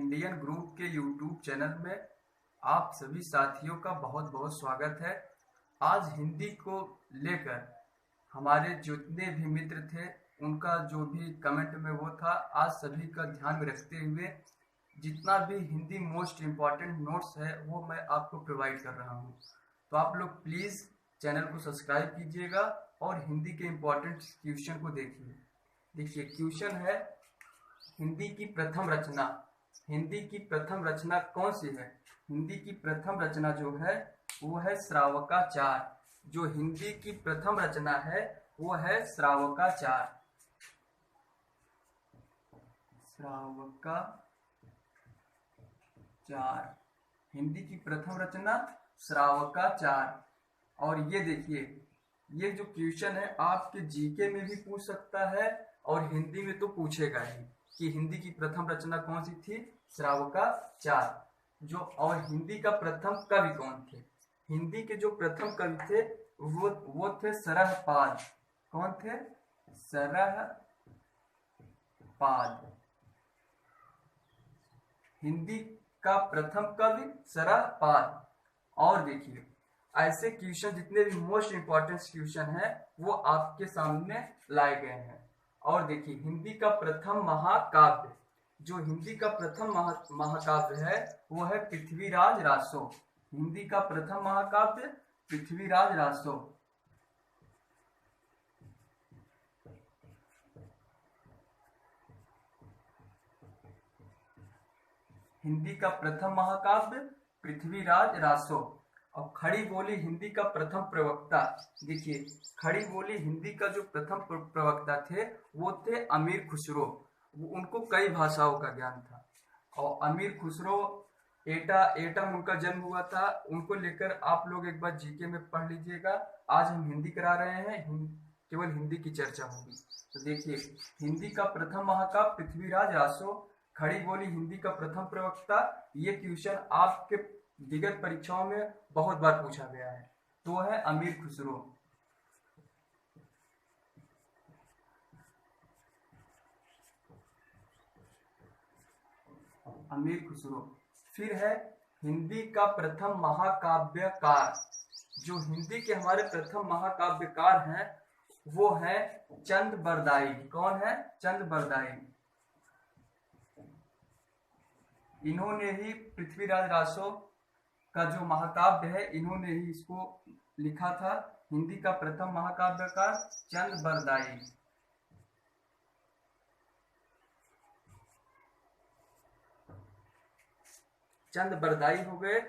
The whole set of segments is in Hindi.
इंडियन ग्रुप के यूट्यूब चैनल में आप सभी साथियों का बहुत बहुत स्वागत है। आज हिंदी को लेकर हमारे जितने भी मित्र थे उनका जो भी कमेंट में वो था, आज सभी का ध्यान में रखते हुए जितना भी हिंदी मोस्ट इम्पॉर्टेंट नोट्स है वो मैं आपको प्रोवाइड कर रहा हूँ। तो आप लोग प्लीज़ चैनल को सब्सक्राइब कीजिएगा और हिंदी के इम्पॉर्टेंट क्वेश्चन को देखिए। देखिए क्वेश्चन है, हिंदी की प्रथम रचना। हिंदी की प्रथम रचना कौन सी है? हिंदी की प्रथम रचना जो है वो है श्रावकाचार। जो हिंदी की प्रथम रचना है वो है श्रावकाचार। श्रावकाचार हिंदी की प्रथम रचना श्रावकाचार। और ये देखिए, ये जो क्वेश्चन है आपके जीके में भी पूछ सकता है और हिंदी में तो पूछेगा ही कि हिंदी की प्रथम रचना कौन सी थी? श्रावकाचार। जो और हिंदी का प्रथम कवि कौन थे? हिंदी के जो प्रथम कवि थे वो थे सरहपाद। कौन थे? सरहपाद। हिंदी का प्रथम कवि सरहपाद। और देखिए ऐसे क्वेश्चन जितने भी मोस्ट इंपॉर्टेंट क्वेश्चन है वो आपके सामने लाए गए हैं। और देखिए हिंदी का प्रथम महाकाव्य, जो हिंदी का प्रथम महाकाव्य है वो है पृथ्वीराज रासो। हिंदी का प्रथम महाकाव्य पृथ्वीराज रासो। हिंदी का प्रथम महाकाव्य पृथ्वीराज रासो। और खड़ी बोली हिंदी का प्रथम प्रवक्ता। देखिए खड़ी बोली हिंदी का जो प्रथम प्रवक्ता थे वो थे अमीर खुसरो। उनको कई भाषाओं का ज्ञान था। और अमीर खुसरो एटम उनका जन्म हुआ था। उनको लेकर आप लोग एक बार जीके में पढ़ लीजिएगा। आज हम हिंदी करा रहे हैं, केवल हिंदी की चर्चा होगी। तो देखिए हिंदी का प्रथम महाकाव्य पृथ्वीराज रासो, खड़ी बोली हिंदी का प्रथम प्रवक्ता। ये क्वेश्चन आपके विगत परीक्षाओं में बहुत बार पूछा गया है। तो है अमीर खुसरो। अमीर खुसरो। फिर है हिंदी का प्रथम महाकाव्यकार। जो हिंदी के हमारे प्रथम महाकाव्यकार हैं वो है चंद बरदाई। कौन है? चंद बरदाई। इन्होंने ही पृथ्वीराज रासो का जो महाकाव्य है इन्होंने ही इसको लिखा था। हिंदी का प्रथम महाकाव्यकार चंद बरदाई। चंद बरदाई हो गए।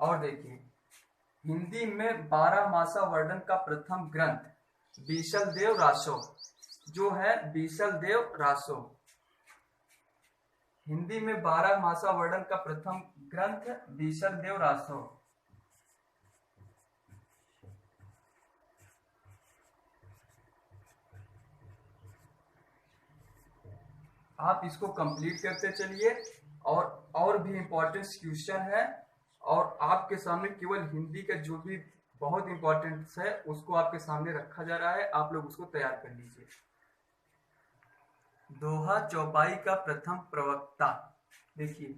और देखिए हिंदी में 12 मासा वर्णन का प्रथम ग्रंथ बीसल देव रासो। जो है बीसल देव रासो। हिंदी में 12 मासा वर्णन का प्रथम ग्रंथ बीसल देव रासो। आप इसको कंप्लीट करते चलिए। और भी इम्पोर्टेंट क्वेश्चन है और आपके सामने केवल हिंदी का जो भी बहुत इम्पोर्टेंट है उसको आपके सामने रखा जा रहा है। आप लोग उसको तैयार कर लीजिए। दोहा चौपाई का प्रथम प्रवक्ता। देखिए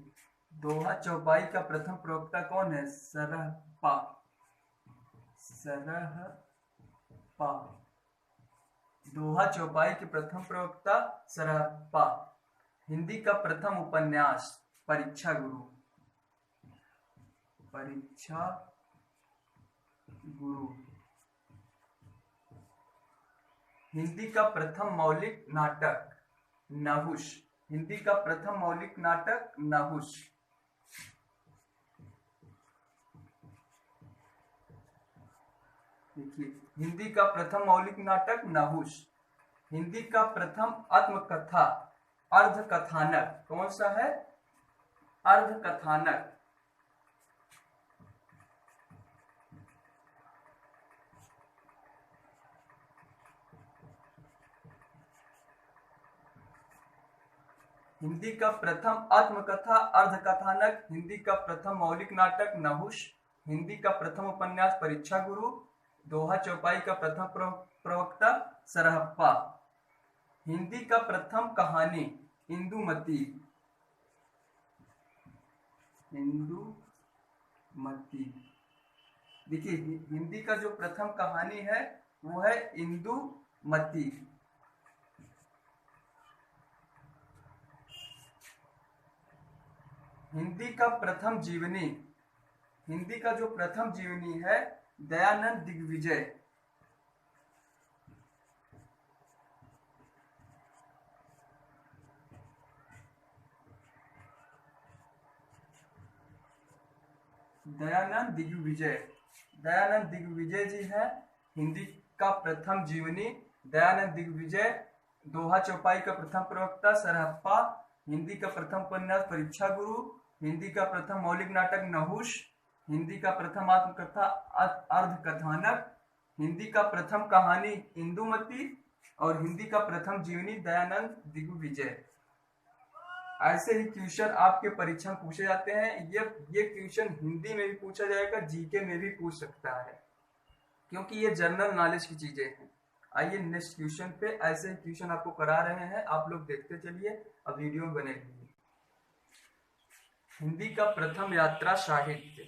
दोहा चौपाई का प्रथम प्रवक्ता कौन है? सरहपा। सरहपा। दोहा चौपाई के प्रथम प्रवक्ता सरहपा। हिंदी का प्रथम उपन्यास परीक्षा गुरु। परीक्षा गुरु। हिंदी का प्रथम मौलिक नाटक नहुष। हिंदी का प्रथम मौलिक नाटक नहुष। देखिए हिंदी का प्रथम मौलिक नाटक नहुष। हिंदी का प्रथम आत्मकथा अर्धकथानक कौन सा है? अर्धकथानक। हिंदी का प्रथम आत्मकथा अर्धकथानक। हिंदी का प्रथम मौलिक नाटक नहुष। हिंदी का प्रथम उपन्यास परीक्षा गुरु। दोहा चौपाई का प्रथम प्रवक्ता सरहप्पा। हिंदी का प्रथम कहानी इंदुमती। इंदुमती। देखिए हिंदी का जो प्रथम कहानी है वो है इंदुमती। हिंदी का प्रथम जीवनी, हिंदी का जो प्रथम जीवनी है दयानंद दिग्विजय। दयानंद दिग्विजय, दयानंद दिग्विजय जी हैं हिंदी का प्रथम जीवनी। दयानंद दिग्विजय दोहा चौपाई का प्रथम प्रवक्ता, सरहप्पा, हिंदी का प्रथम उपन्यास परीक्षा गुरु, हिंदी का प्रथम मौलिक नाटक नहुष, हिंदी का प्रथम आत्मकथा अर्ध कथानक, हिंदी का प्रथम कहानी इंदुमती और हिंदी का प्रथम जीवनी दयानंद दिग्विजय। ऐसे ही क्वेश्चन आपके परीक्षा में पूछे जाते हैं। ये क्वेश्चन हिंदी में भी पूछा जाएगा, जीके में भी पूछ सकता है, क्योंकि ये जनरल नॉलेज की चीजें हैं। आइए नेक्स्ट क्वेश्चन पे, ऐसे ही क्वेश्चन आपको करा रहे हैं, आप लोग देखते चलिए, अब वीडियो में बने रहिए। हिंदी का प्रथम यात्रा साहित्य।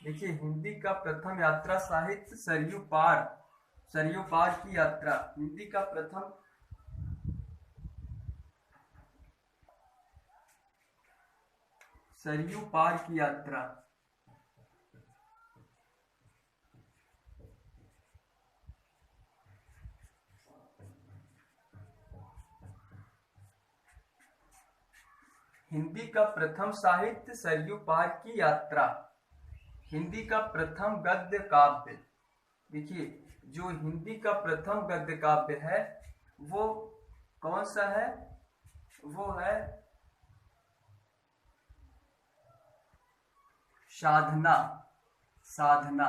देखिए हिंदी का प्रथम यात्रा साहित्य सरयू पार, सरयू पार की यात्रा। हिंदी का प्रथम सरयू पार की यात्रा। हिंदी का प्रथम साहित्य सरयू पार की यात्रा। हिंदी का प्रथम गद्य काव्य। देखिए जो हिंदी का प्रथम गद्य काव्य है वो कौन सा है, वो है साधना, साधना।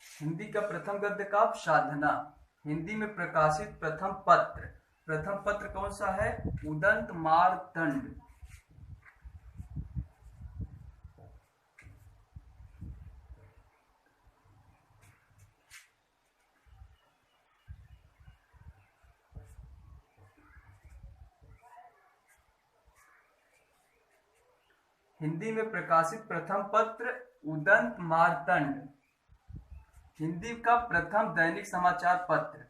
हिंदी का प्रथम गद्य काव्य साधना। हिंदी में प्रकाशित प्रथम पत्र, प्रथम पत्र कौन सा है, उदंत मार्तंड। हिंदी में प्रकाशित प्रथम पत्र उदंत मार्तंड। हिंदी का प्रथम दैनिक समाचार पत्र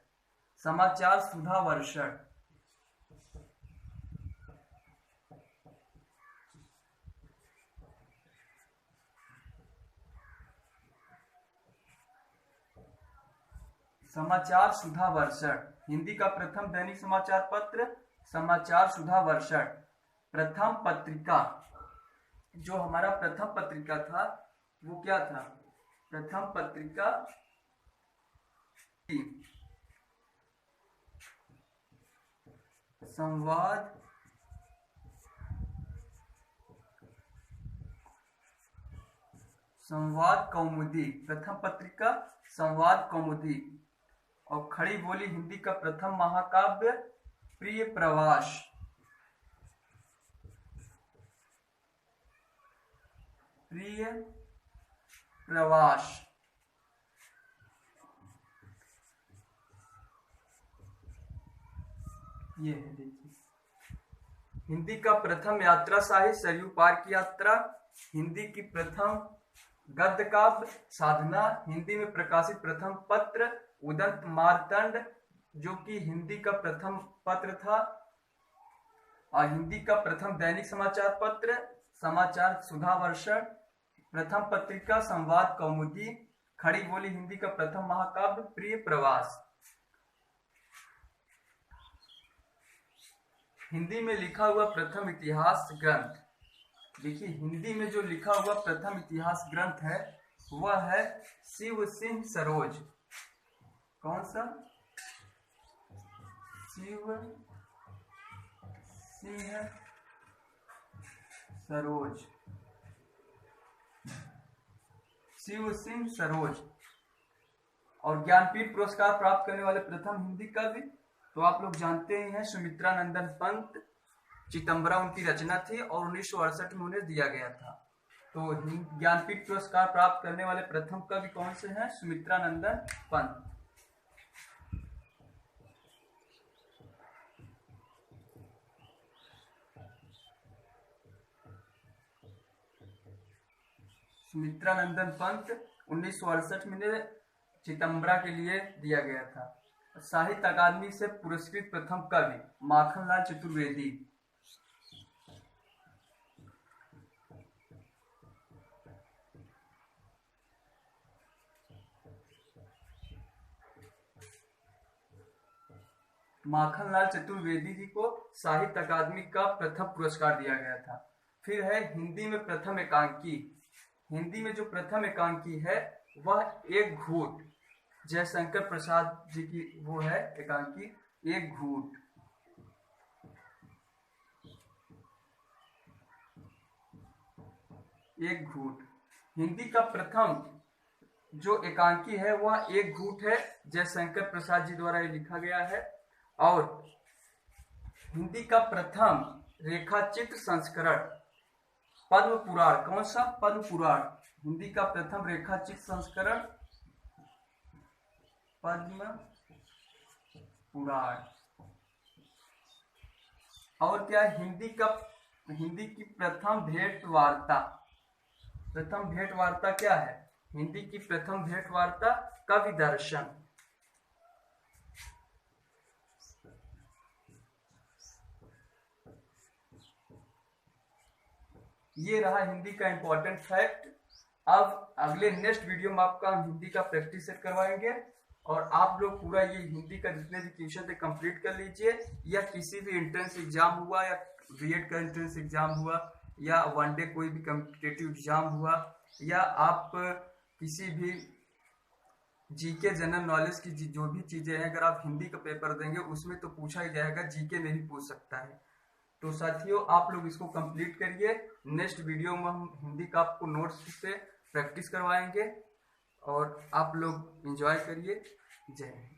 समाचार सुधा वर्षण। समाचार सुधा वर्षण। हिंदी का प्रथम दैनिक समाचार पत्र समाचार सुधा वर्षण। प्रथम पत्रिका, जो हमारा प्रथम पत्रिका था वो क्या था, प्रथम पत्रिका संवाद, संवाद कौमुदी। प्रथम पत्रिका संवाद कौमुदी। और खड़ी बोली हिंदी का प्रथम महाकाव्य प्रिय प्रवास। प्रिय प्रवास। ये है देखिए। हिंदी का प्रथम यात्रा साहित्य सरयू पार की यात्रा। हिंदी की प्रथम गद्य काव्य साधना। हिंदी में प्रकाशित प्रथम पत्र उदंत मार्तंड, जो कि हिंदी का प्रथम पत्र था। और हिंदी का प्रथम दैनिक समाचार पत्र समाचार सुधा वर्षण। प्रथम पत्रिका संवाद कौमुदी। खड़ी बोली हिंदी का प्रथम महाकाव्य प्रिय प्रवास। हिंदी में लिखा हुआ प्रथम इतिहास ग्रंथ। देखिए हिंदी में जो लिखा हुआ प्रथम इतिहास ग्रंथ है वह है शिव सिंह सरोज। कौन सा, शिव सिंह सरोज। शिव सिंह सरोज। और ज्ञानपीठ पुरस्कार प्राप्त करने वाले प्रथम हिंदी कवि तो आप लोग जानते ही हैं, सुमित्रा नंदन पंत। चितंबरा उनकी रचना थी और 1968 में उन्हें दिया गया था। तो ज्ञानपीठ पुरस्कार प्राप्त करने वाले प्रथम कवि कौन से हैं, सुमित्रा नंदन पंत। सुमित्रानंदन पंत 1968 में चिदम्बरा के लिए दिया गया था। साहित्य अकादमी से पुरस्कृत प्रथम कवि माखनलाल चतुर्वेदी। माखनलाल चतुर्वेदी जी को साहित्य अकादमी का प्रथम पुरस्कार दिया गया था। फिर है हिंदी में प्रथम एकांकी। हिंदी में जो प्रथम एकांकी है वह एक घूट, जयशंकर प्रसाद जी की वो है एकांकी एक घूट। एक घूट हिंदी का प्रथम जो एकांकी है वह एक घूट है, जयशंकर प्रसाद जी द्वारा ये लिखा गया है। और हिंदी का प्रथम रेखाचित्र संस्करण पद्म पुराण। कौन सा? पद्म पुराण। हिंदी का प्रथम रेखाचित्र संस्करण पद्म पुराण। और क्या? हिंदी की प्रथम भेंट वार्ता। प्रथम भेंट वार्ता क्या है? हिंदी की प्रथम भेंट वार्ता कवि दर्शन। ये रहा हिंदी का इंपॉर्टेंट फैक्ट। अब अगले नेक्स्ट वीडियो में आपका हिंदी का प्रैक्टिस सेट करवाएंगे और आप लोग पूरा ये हिंदी का जितने भी क्वेश्चन थे कंप्लीट कर लीजिए। या किसी भी एंट्रेंस एग्जाम हुआ या बीएड का एंट्रेंस एग्जाम हुआ या वनडे कोई भी कॉम्पिटिटिव एग्जाम हुआ या आप किसी भी जीके जनरल नॉलेज की जो भी चीजें हैं, अगर आप हिंदी का पेपर देंगे उसमें तो पूछा ही जाएगा, जीके में भी पूछ सकता है। तो साथियों आप लोग इसको कंप्लीट करिए। नेक्स्ट वीडियो में हम हिंदी का आपको नोट्स से प्रैक्टिस करवाएंगे और आप लोग एंजॉय करिए। जय हिंद।